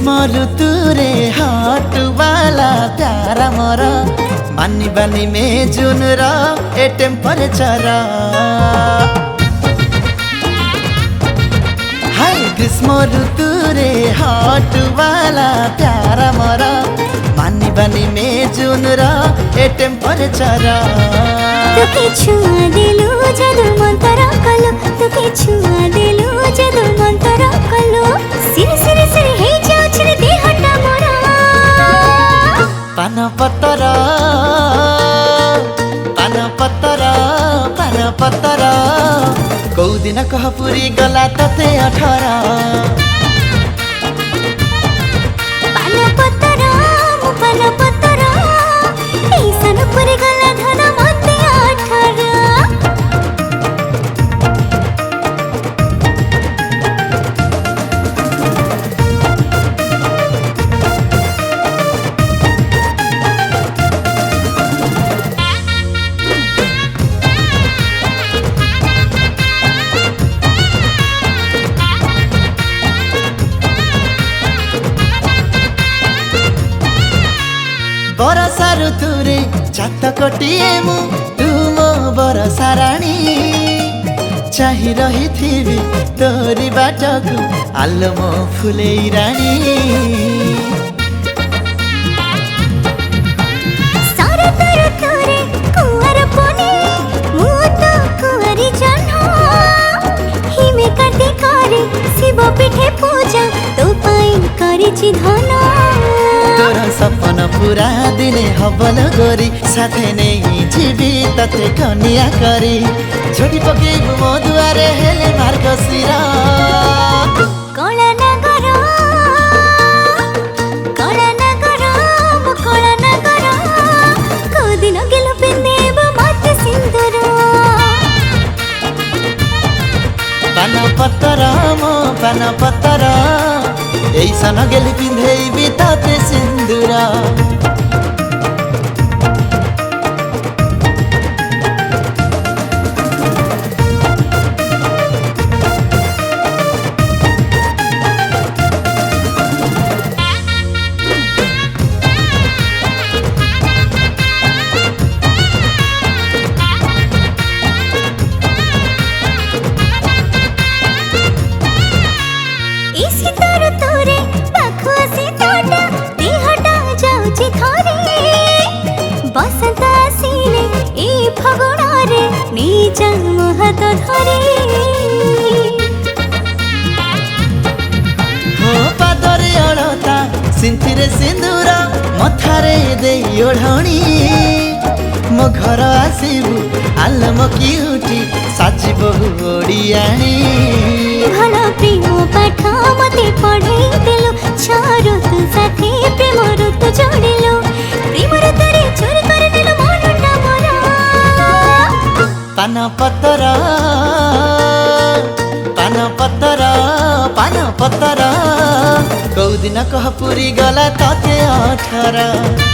ग्रीष्म ऋतुरे हट वाला प्यार मोर मानी बानी में जून रा ए टेम्परेचर हाय ग्रीष्म ऋतुरे हट वाला प्यार मोर मानी बानी में जून रा ए टेम्परेचर तुके छुआ देलु जादू मंतर कलो तुके छुआ देलु जादू मंतर कलो सिर सिर सिर हे जाऊ छिरे देहटा मोरा पान पतर पान पतर पान पतर कौ दिन कह पुरी गला तते 18 पान पतर मु पान पतर ऐसन पुरी गला धन मते 18 बरसा ऋतुरे चात कोटिए मु तुम बरसा राणी चाहि रही थी तोरी बाटको आलो मो फुले राणी शरत ऋतुरे कुंवर पुनी मु तो कुंवरी जन्म हिमे करते करे शिव पीठे पूजा तो पाइन करिछि धन तोर सपन पूरा दिने हबल गोरी साथे नहीं जीवी तते कनिया करी छोटी पके मो दुआरे हेले मार्ग सिरा कला नगर मु कला नगर को दिन गेल पिंदेब मते सिंदूर पान पतर मो पान पतर ऐसन गेली पिंधेबी ताते सिंदूरा बसंत आसिले ए फगुणारे निज महत धरे हो पादरे अळता सिंथिरे सिंदूर मथारे देई ओढणी मो घर आसिबु आलम किउटी साजिबु ओडियाणी भल प्रेम पाठ मते पढ़ाई देलो छारो तू साथे प्रेम ऋतु जोड़िलो प्रेम ऋतुरे चोरी कर देलो मनटा मोरा पान पतर पान पतर पान पतर कौ दिन कह पुरी गला तते 18